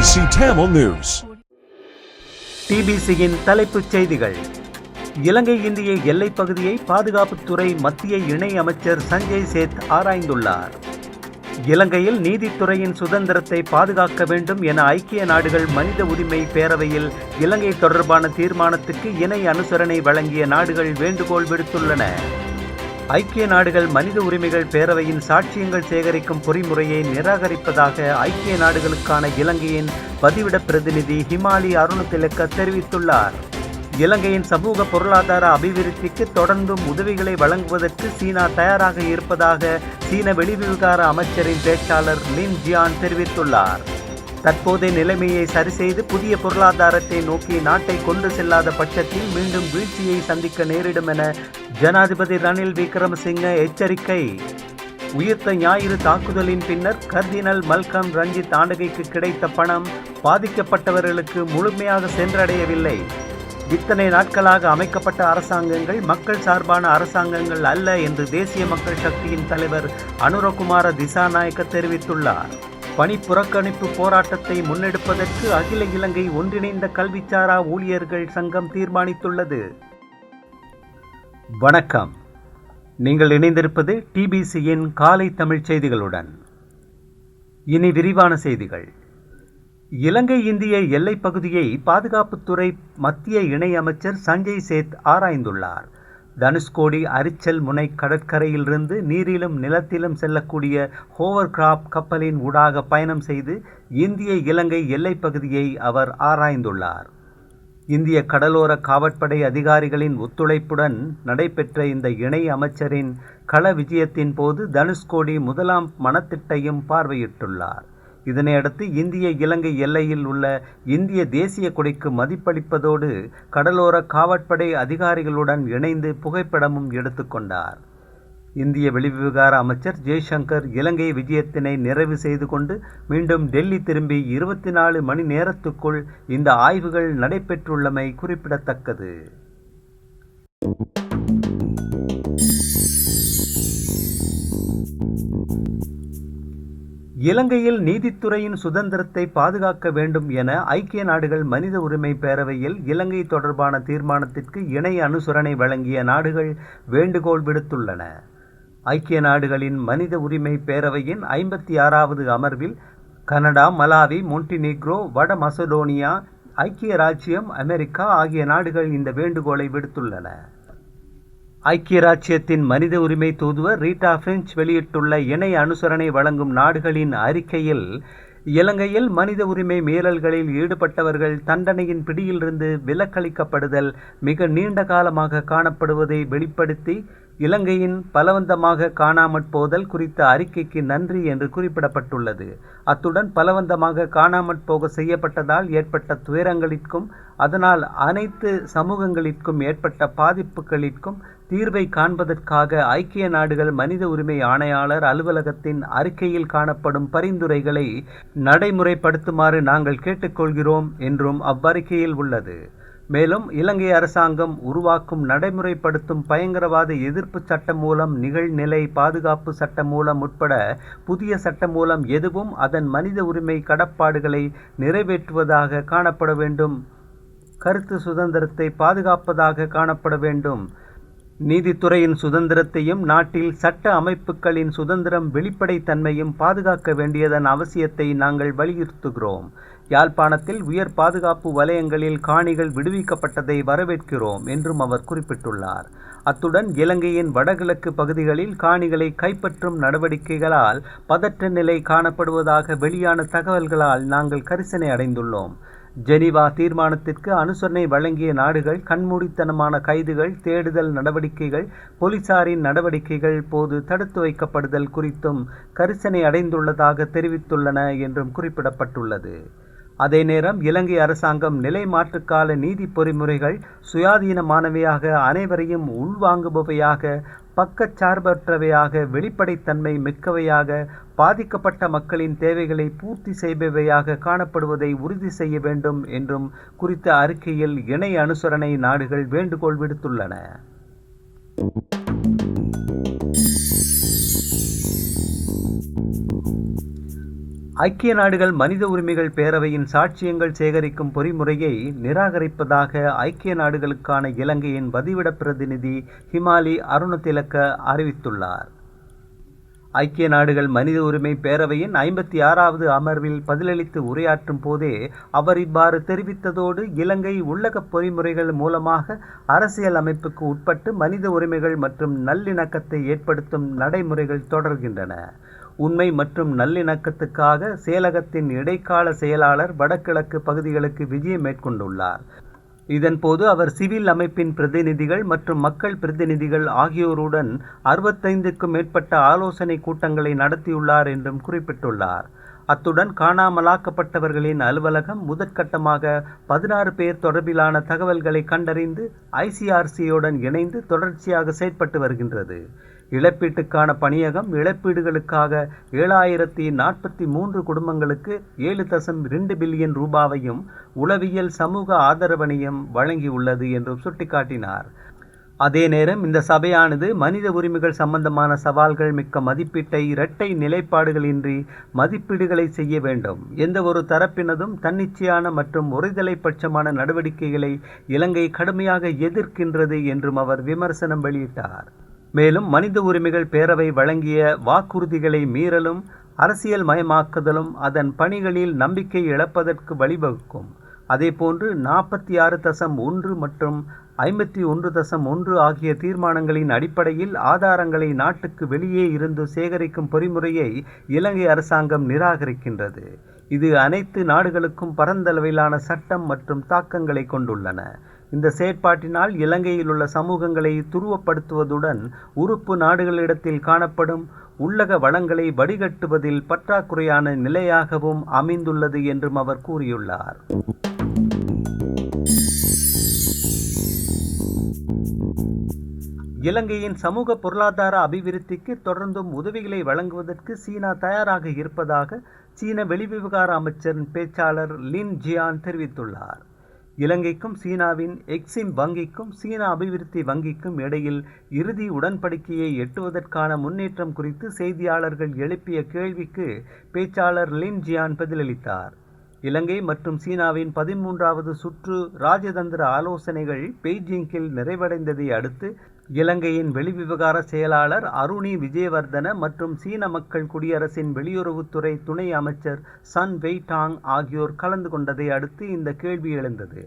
TBC Tamil News. டிபிசியின் தலைப்புச் செய்திகள். இலங்கை இந்திய எல்லைப் பகுதியை பாதுகாப்புத்துறை மத்திய இணை அமைச்சர் சஞ்சய் சேத் ஆராய்ந்துள்ளார். இலங்கையில் நீதித்துறையின் சுதந்திரத்தை பாதுகாக்க வேண்டும் என ஐக்கிய நாடுகள் மனித உரிமை பேரவையில் இலங்கை தொடர்பான தீர்மானத்துக்கு இணை அனுசரணை வழங்கிய நாடுகள் வேண்டுகோள் விடுத்துள்ளன. ஐக்கிய நாடுகள் மனித உரிமைகள் பேரவையின் சாட்சியங்கள் சேகரிக்கும் பொறிமுறையை நிராகரிப்பதாக ஐக்கிய நாடுகளுக்கான இலங்கையின் பதிவிட பிரதிநிதி ஹிமாலி அருணதிலக்க தெரிவித்துள்ளார். இலங்கையின் சமூக பொருளாதார அபிவிருத்திக்கு தொடர்ந்தும் உதவிகளை வழங்குவதற்கு சீனா தயாராக இருப்பதாக சீன வெளிவிவகார அமைச்சரின் பேச்சாளர் லின் ஜியான் தெரிவித்துள்ளார். தற்போதைய நிலைமையை சரிசெய்து புதிய பொருளாதாரத்தை நோக்கி நாட்டை கொண்டு செல்லாத பட்சத்தில் மீண்டும் வீழ்ச்சியை சந்திக்க நேரிடும் என ஜனாதிபதி ரணில் விக்ரமசிங்க எச்சரிக்கை. உயிர்த்த ஞாயிறு தாக்குதலின் பின்னர் கர்தினல் மல்கம் ரஞ்சித் ஆண்டகைக்கு கிடைத்த பணம் பாதிக்கப்பட்டவர்களுக்கு முழுமையாக சென்றடையவில்லை. இத்தனை நாட்களாக அமைக்கப்பட்ட அரசாங்கங்கள் மக்கள் சார்பான அரசாங்கங்கள் அல்ல என்று தேசிய மக்கள் சக்தியின் தலைவர் அனுரகுமார திசாநாயக்க தெரிவித்துள்ளார். பணி புறக்கணிப்பு போராட்டத்தை முன்னெடுப்பதற்கு அகில இலங்கை ஒன்றிணைந்த கல்விச்சாரா ஊழியர்கள் சங்கம் தீர்மானித்துள்ளது. வணக்கம். நீங்கள் இணைந்திருப்பது டிபிசியின் காலை தமிழ் செய்திகளுடன். இனி விரிவான செய்திகள். இலங்கை இந்திய எல்லைப் பகுதியை பாதுகாப்புத்துறை மத்திய இணை அமைச்சர் சஞ்சய் சேத் ஆராய்ந்துள்ளார். தனுஷ்கோடி அரிச்சல் முனை கடற்கரையிலிருந்து நீரிலும் நிலத்திலும் செல்லக்கூடிய ஹோவர்கிராப்ட் கப்பலின் ஊடாக பயணம் செய்து இந்திய இலங்கை எல்லைப் பகுதியை அவர் ஆராய்ந்துள்ளார். இந்திய கடலோர காவற்படை அதிகாரிகளின் ஒத்துழைப்புடன் நடைபெற்ற இந்த இணை அமைச்சரின் கள விஜயத்தின் போது தனுஷ்கோடி முதலாம் மனத்திட்டையும் பார்வையிட்டுள்ளார். இதனையடுத்து இந்திய இலங்கை எல்லையில் உள்ள இந்திய தேசிய கொடிக்கு மதிப்பளிப்பதோடு கடலோர காவற்படை அதிகாரிகளுடன் இணைந்து புகைப்படமும் எடுத்துக்கொண்டார். இந்திய வெளிவிவகார அமைச்சர் ஜெய்சங்கர் இலங்கை விஜயத்தினை நிறைவு செய்து கொண்டு மீண்டும் டெல்லி திரும்பி 24 மணி நேரத்துக்குள் இந்த ஆய்வுகள் நடைபெற்றுள்ளமை குறிப்பிடத்தக்கது. இலங்கையில் நீதித்துறையின் சுதந்திரத்தை பாதுகாக்க வேண்டும் என ஐக்கிய நாடுகள் மனித உரிமை பேரவையில் இலங்கை தொடர்பான தீர்மானத்திற்கு இணை அனுசரணை வழங்கிய நாடுகள் வேண்டுகோள் விடுத்துள்ளன. ஐக்கிய நாடுகளின் மனித உரிமை பேரவையின் 56வது அமர்வில் கனடா, மலாவி, மொண்டினீக்ரோ, வட மசடோனியா, ஐக்கிய ராச்சியம், அமெரிக்கா ஆகிய நாடுகள் இந்த வேண்டுகோளை விடுத்துள்ளன. ஐக்கிய ராச்சியத்தின் மனித உரிமை தூதுவர் ரீட்டா பிரெஞ்ச் வெளியிட்டுள்ள இணை அனுசரணை வழங்கும் நாடுகளின் அறிக்கையில் இலங்கையில் மனித உரிமை மீறல்களில் ஈடுபட்டவர்கள் தண்டனையின் பிடியிலிருந்து விலக்களிக்கப்படுதல் மிக நீண்ட காலமாக காணப்படுவதை வெளிப்படுத்தி இலங்கையின் பலவந்தமாக காணாமற் போதல் குறித்த அறிக்கைக்கு நன்றி என்று குறிப்பிடப்பட்டுள்ளது. அத்துடன் பலவந்தமாக காணாமற் போக செய்யப்பட்டதால் ஏற்பட்ட துயரங்களிற்கும் அதனால் அனைத்து சமூகங்களிற்கும் ஏற்பட்ட பாதிப்புகளிற்கும் தீர்வை காண்பதற்காக ஐக்கிய நாடுகள் மனித உரிமை ஆணையாளர் அலுவலகத்தின் அறிக்கையில் காணப்படும் பரிந்துரைகளை நடைமுறைப்படுத்துமாறு நாங்கள் கேட்டுக்கொள்கிறோம் என்றும் அவ்வறிக்கையில் உள்ளது. மேலும் இலங்கை அரசாங்கம் உருவாக்கும் நடைமுறைப்படுத்தும் பயங்கரவாத எதிர்ப்பு சட்டமூலம், நிகழ்நிலை பாதுகாப்பு சட்டமூலம் உட்பட புதிய சட்டமூலம் எதுவும் அதன் மனித உரிமை கடப்பாடுகளை நிறைவேற்றுவதாக காணப்பட வேண்டும், கருத்து சுதந்திரத்தை பாதுகாப்பதாக காணப்பட வேண்டும், நீதித்துறையின் சுதந்திரத்தையும் நாட்டில் சட்ட அமைப்புகளின் சுதந்திரம் வெளிப்படைத்தன்மையும் பாதுகாக்க வேண்டியதன் அவசியத்தை நாங்கள் வலியுறுத்துகிறோம். யாழ்ப்பாணத்தில் உயர் பாதுகாப்பு வலயங்களில் காணிகள் விடுவிக்கப்பட்டதை வரவேற்கிறோம் என்றும் அவர் குறிப்பிட்டுள்ளார். அத்துடன் இலங்கையின் வடகிழக்கு பகுதிகளில் காணிகளை கைப்பற்றும் நடவடிக்கைகளால் பதற்ற நிலை காணப்படுவதாக வெளியான தகவல்களால் நாங்கள் கரிசனை அடைந்துள்ளோம். ஜெனீவா தீர்மானத்திற்கு அனுசரணை வழங்கிய நாடுகள் கண்மூடித்தனமான கைதுகள், தேடுதல் நடவடிக்கைகள், போலீசாரின் நடவடிக்கைகள் போது தடுத்து வைக்கப்படுதல் குறித்தும் கரிசனை அடைந்துள்ளதாக தெரிவித்துள்ளன என்றும் குறிப்பிடப்பட்டுள்ளது. அதே நேரம் இலங்கை அரசாங்கம் நிலை மாற்றுக்கால நீதி பொறிமுறைகள் சுயாதீனமானவையாக, அனைவரையும் உள்வாங்குபவையாக, பக்கச்சார்பற்றவையாக, வெளிப்படைத்தன்மை மிக்கவையாக, பாதிக்கப்பட்ட மக்களின் தேவைகளை பூர்த்தி செய்பவையாக காணப்படுவதை உறுதி செய்ய வேண்டும் என்றும் குறித்த அறிக்கையில் இணை அனுசரணை நாடுகள் வேண்டுகோள் விடுத்துள்ளன. ஐக்கிய நாடுகள் மனித உரிமைகள் பேரவையின் சாட்சியங்கள் சேகரிக்கும் பொறிமுறையை நிராகரிப்பதாக ஐக்கிய நாடுகளுக்கான இலங்கையின் வதிவிட பிரதிநிதி ஹிமாலி அருணதிலக்க அறிவித்துள்ளார். ஐக்கிய நாடுகள் மனித உரிமை பேரவையின் 56வது அமர்வில் பதிலளித்து உரையாற்றும் போதே அவர் இவ்வாறு தெரிவித்ததோடு, இலங்கை உள்ளக பொறிமுறைகள் மூலமாக அரசியல் அமைப்புக்கு உட்பட்டு மனித உரிமைகள் மற்றும் நல்லிணக்கத்தை ஏற்படுத்தும் நடைமுறைகள் தொடர்கின்றன. உண்மை மற்றும் நல்லிணக்கத்துக்காக செயலகத்தின் இடைக்கால செயலாளர் வடகிழக்கு பகுதிகளுக்கு விஜயம் மேற்கொண்டுள்ளார். இதன்போது அவர் சிவில் அமைப்பின் பிரதிநிதிகள் மற்றும் மக்கள் பிரதிநிதிகள் ஆகியோருடன் 65க்கும் மேற்பட்ட ஆலோசனை கூட்டங்களை நடத்தியுள்ளார் என்றும் குறிப்பிட்டுள்ளார். அத்துடன் காணாமலாக்கப்பட்டவர்களின் அலுவலகம் முதற்கட்டமாக 16 பேர் தொடர்பிலான தகவல்களை கண்டறிந்து ICRCயுடன் இணைந்து தொடர்ச்சியாக செயற்பட்டு வருகின்றது. இழப்பீட்டுக்கான பணியகம் இழப்பீடுகளுக்காக 7043 குடும்பங்களுக்கு 7.2 பில்லியன் ரூபாவையும் உளவியல் சமூக ஆதரவணையும் வழங்கியுள்ளது என்றும் சுட்டிக்காட்டினார். அதே நேரம் இந்த சபையானது மனித உரிமைகள் சம்பந்தமான சவால்கள் மிக்க மதிப்பீட்டை இரட்டை நிலைப்பாடுகளின்றி மதிப்பீடுகளை செய்ய வேண்டும். எந்த ஒரு தரப்பினதும் தன்னிச்சையான மற்றும் ஒருதலை பட்சமான நடவடிக்கைகளை இலங்கை கடுமையாக எதிர்க்கின்றது என்றும் அவர் விமர்சனம் வெளியிட்டார். மேலும் மனித உரிமைகள் பேரவை வழங்கிய வாக்குறுதிகளை மீறலும் அரசியல் மயமாக்குதலும் அதன் பணிகளில் நம்பிக்கை இழப்பதற்கு வழிவகுக்கும். அதேபோன்று 46.1 மற்றும் 51.1 ஆகிய தீர்மானங்களின் அடிப்படையில் ஆதாரங்களை நாட்டுக்கு வெளியே இருந்து சேகரிக்கும் பொறிமுறையை இலங்கை அரசாங்கம் நிராகரிக்கின்றது. இது அனைத்து நாடுகளுக்கும் பரந்தளவிலான சட்டம் மற்றும் தாக்கங்களை கொண்டுள்ளன. இந்த செயற்பாட்டினால் இலங்கையில் உள்ள சமூகங்களை துருவப்படுத்துவதுடன் உறுப்பு நாடுகளிடத்தில் காணப்படும் உள்ளக வளங்களை வடிகட்டுவதில் பற்றாக்குறையான நிலையாகவும் அமைந்துள்ளது என்றும் அவர் கூறியுள்ளார். இலங்கையின் சமூக பொருளாதார அபிவிருத்திக்கு தொடர்ந்தும் உதவிகளை வழங்குவதற்கு சீனா தயாராக இருப்பதாக சீன வெளிவிவகார அமைச்சரின் பேச்சாளர் லின் ஜியான் தெரிவித்துள்ளார். இலங்கைக்கும் சீனாவின் எக்ஸிம் வங்கிக்கும் சீனா அபிவிருத்தி வங்கிக்கும் இடையில் இறுதி உடன்படிக்கையை எட்டுவதற்கான முன்னேற்றம் குறித்து செய்தியாளர்கள் எழுப்பிய கேள்விக்கு பேச்சாளர் லின் ஜியான் பதிலளித்தார். இலங்கை மற்றும் சீனாவின் 13வது சுற்று ராஜதந்திர ஆலோசனைகள் பெய்ஜிங்கில் நிறைவடைந்ததை அடுத்து இலங்கையின் வெளிவிவகார செயலாளர் அருணி விஜயவர்தன மற்றும் சீன மக்கள் குடியரசின் வெளியுறவுத்துறை துணை அமைச்சர் சன் வெய்டாங் ஆகியோர் கலந்து கொண்டதை அடுத்து இந்த கேள்வி எழுந்தது.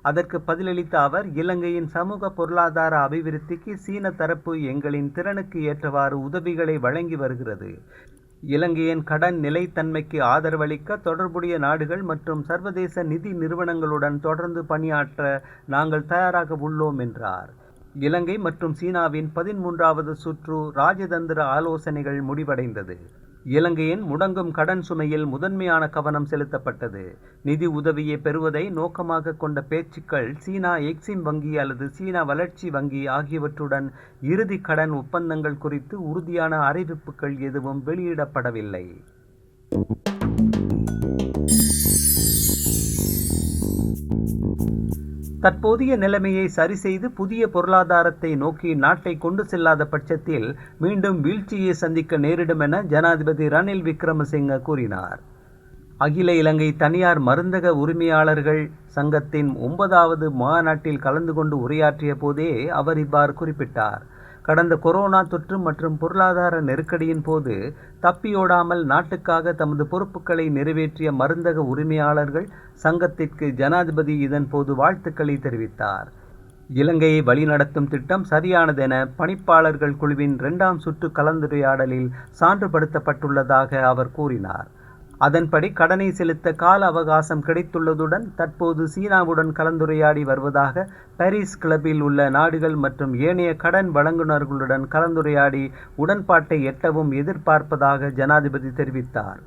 அதற்கு பதிலளித்த அவர், இலங்கையின் சமூக பொருளாதார அபிவிருத்திக்கு சீன தரப்பு எங்களின் திறனுக்கு ஏற்றவாறு உதவிகளை வழங்கி வருகிறது. இலங்கையின் கடன் நிலைத்தன்மைக்கு ஆதரவளிக்க தொடர்புடைய நாடுகள் மற்றும் சர்வதேச நிதி நிறுவனங்களுடன் தொடர்ந்து பணியாற்ற நாங்கள் தயாராக உள்ளோம் என்றார். இலங்கை மற்றும் சீனாவின் 13வது சுற்று ராஜதந்திர ஆலோசனைகள் முடிவடைந்தது. இலங்கையின் முடங்கும் கடன் சுமையில் முதன்மையான கவனம் செலுத்தப்பட்டது. நிதி உதவியை பெறுவதை நோக்கமாக கொண்ட பேச்சுக்கள் சீனா எக்ஸிம் வங்கி அல்லது சீனா வளர்ச்சி வங்கி ஆகியவற்றுடன் இறுதி கடன் ஒப்பந்தங்கள் குறித்து உறுதியான அறிவிப்புகள் எதுவும் வெளியிடப்படவில்லை. தற்போதைய நிலைமையை சரிசெய்து புதிய பொருளாதாரத்தை நோக்கி நாட்டை கொண்டு செல்லாத பட்சத்தில் மீண்டும் வீழ்ச்சியை சந்திக்க நேரிடும் என ஜனாதிபதி ரணில் விக்ரமசிங்க கூறினார். அகில இலங்கை தனியார் மருந்தக உரிமையாளர்கள் சங்கத்தின் 9வது மாநாட்டில் கலந்து கொண்டு உரையாற்றிய போதே அவர் இவ்வாறு குறிப்பிட்டார். கடந்த கொரோனா தொற்று மற்றும் பொருளாதார நெருக்கடியின் போது தப்பியோடாமல் நாட்டுக்காக தமது பொறுப்புகளை நிறைவேற்றிய மருந்தக உரிமையாளர்கள் சங்கத்திற்கு ஜனாதிபதி இதன் போது வாழ்த்துக்களை தெரிவித்தார். இலங்கையை வழிநடத்தும் திட்டம் சரியானதென பணிப்பாளர்கள் குழுவின் 2ஆம் சுற்று கலந்துரையாடலில் சான்றுபடுத்தப்பட்டுள்ளதாக அவர் கூறினார். அதன்படி கடனை செலுத்த கால அவகாசம் கிடைத்துள்ளதுடன் தற்போது சீனாவுடன் கலந்துரையாடி வருவதாக பாரிஸ் கிளப்பில் உள்ள நாடுகள் மற்றும் ஏனைய கடன் வழங்குநர்களுடன் கலந்துரையாடி உடன்பாட்டை எட்டவும் எதிர்பார்ப்பதாக ஜனாதிபதி தெரிவித்தார்.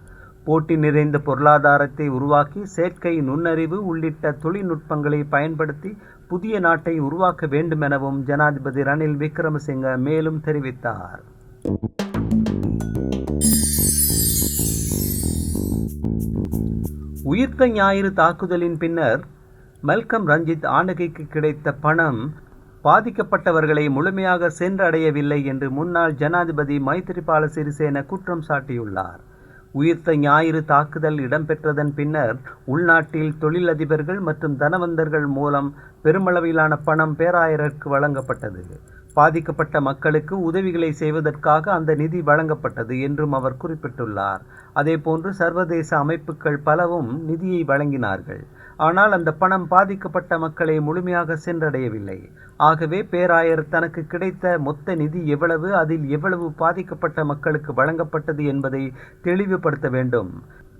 போட்டி நிறைந்த பொருளாதாரத்தை உருவாக்கி செயற்கை நுண்ணறிவு உள்ளிட்ட தொழில்நுட்பங்களை பயன்படுத்தி புதிய நாட்டை உருவாக்க வேண்டுமெனவும் ஜனாதிபதி ரணில் விக்ரமசிங்க மேலும் தெரிவித்தார். உயிர்த்த ஞாயிறு தாக்குதலின் பின்னர் மல்கம் ரஞ்சித் ஆண்டகைக்கு கிடைத்த பணம் பாதிக்கப்பட்டவர்களை முழுமையாக சென்றடையவில்லை என்று முன்னாள் ஜனாதிபதி மைத்திரிபால சிறிசேன குற்றம் சாட்டியுள்ளார். உயிர்த்த ஞாயிறு தாக்குதல் இடம்பெற்றதன் பின்னர் உள்நாட்டில் தொழிலதிபர்கள் மற்றும் தனவந்தர்கள் மூலம் பெருமளவிலான பணம் பேராயருக்கு வழங்கப்பட்டது. பாதிக்கப்பட்ட மக்களுக்கு உதவிகளை செய்வதற்காக அந்த நிதி வழங்கப்பட்டது என்றும் அவர் குறிப்பிட்டுள்ளார். அதேபோன்று சர்வதேச அமைப்புகள் பலவும் நிதியை வழங்கினார்கள். ஆனால் அந்த பணம் பாதிக்கப்பட்ட மக்களை முழுமையாக சென்றடையவில்லை. ஆகவே பேராயர் தனக்கு கிடைத்த மொத்த நிதி எவ்வளவு, அதில் எவ்வளவு பாதிக்கப்பட்ட மக்களுக்கு வழங்கப்பட்டது என்பதை தெளிவுபடுத்த வேண்டும்.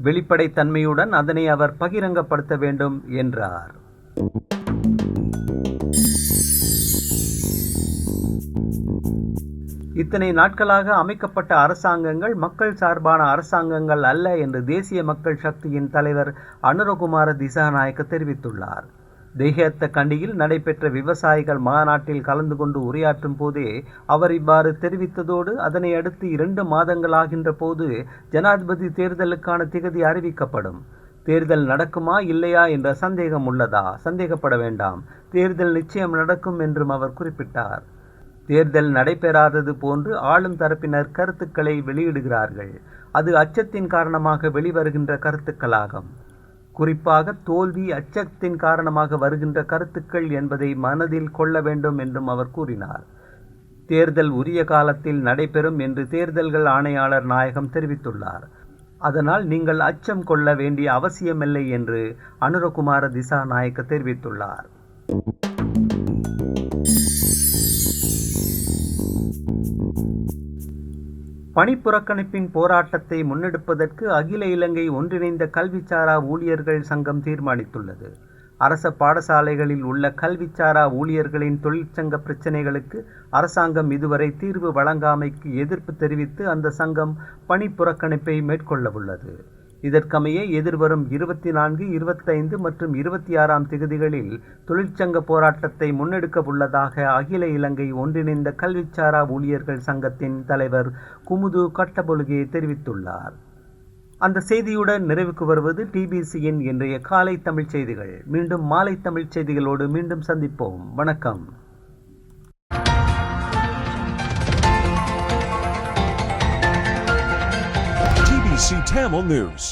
வெளிப்படைத்தன்மையுடன் அதனை அவர் பகிரங்கப்படுத்த வேண்டும் என்றார். இத்தனை நாட்களாக அமைக்கப்பட்ட அரசாங்கங்கள் மக்கள் சார்பான அரசாங்கங்கள் அல்ல என்று தேசிய மக்கள் சக்தியின் தலைவர் அனுரகுமார திசாநாயக்க தெரிவித்துள்ளார். தேஹத்த கண்டியில் நடைபெற்ற விவசாயிகள் மாநாட்டில் கலந்து கொண்டு உரையாற்றும் போதே அவர் இவ்வாறு தெரிவித்ததோடு அதனை அடுத்து 2 மாதங்களாகின்ற போது ஜனாதிபதி தேர்தலுக்கான திகதி அறிவிக்கப்படும். தேர்தல் நடக்குமா இல்லையா என்ற சந்தேகம் உள்ளதா? சந்தேகப்பட வேண்டாம், தேர்தல் நிச்சயம் நடக்கும் என்றும் அவர் குறிப்பிட்டார். தேர்தல் நடைபெறாதது போன்று ஆளும் தரப்பினர் கருத்துக்களை வெளியிடுகிறார்கள். அது அச்சத்தின் காரணமாக வெளிவருகின்ற கருத்துக்களாகும். குறிப்பாக தோல்வி அச்சத்தின் காரணமாக வருகின்ற கருத்துக்கள் என்பதை மனதில் கொள்ள வேண்டும் என்றும் அவர் கூறினார். தேர்தல் உரிய காலத்தில் நடைபெறும் என்று தேர்தல்கள் ஆணையாளர் நாயகம் தெரிவித்துள்ளார். அதனால் நீங்கள் அச்சம் கொள்ள வேண்டிய அவசியமில்லை என்று அனுரகுமார திசாநாயக்க தெரிவித்துள்ளார். பணிப்புறக்கணிப்பின் போராட்டத்தை முன்னெடுப்பதற்கு அகில இலங்கை ஒன்றிணைந்த கல்விச்சாரா ஊழியர்கள் சங்கம் தீர்மானித்துள்ளது. அரச பாடசாலைகளில் உள்ள கல்விச்சாரா ஊழியர்களின் தொழிற்சங்க பிரச்சினைகளுக்கு அரசாங்கம் இதுவரை தீர்வு வழங்காமைக்கு எதிர்ப்பு தெரிவித்து அந்த சங்கம் பணிப்புறக்கணிப்பை மேற்கொள்ளவுள்ளது. இதற்கமைய எதிர்வரும் 24, 25 மற்றும் 26ஆம் திகதிகளில் தொழிற்சங்க போராட்டத்தை முன்னெடுக்க உள்ளதாக அகில இலங்கை ஒன்றிணைந்த கல்விச்சாரா ஊழியர்கள் சங்கத்தின் தலைவர் குமுது கட்டபொழுகே தெரிவித்துள்ளார். அந்த செய்தியுடன் நிறைவுக்கு வருவது டிபிசியின் இன்றைய காலை தமிழ் செய்திகள். மீண்டும் மாலை தமிழ் செய்திகளோடு மீண்டும் சந்திப்போம். வணக்கம். TBC Tamil News.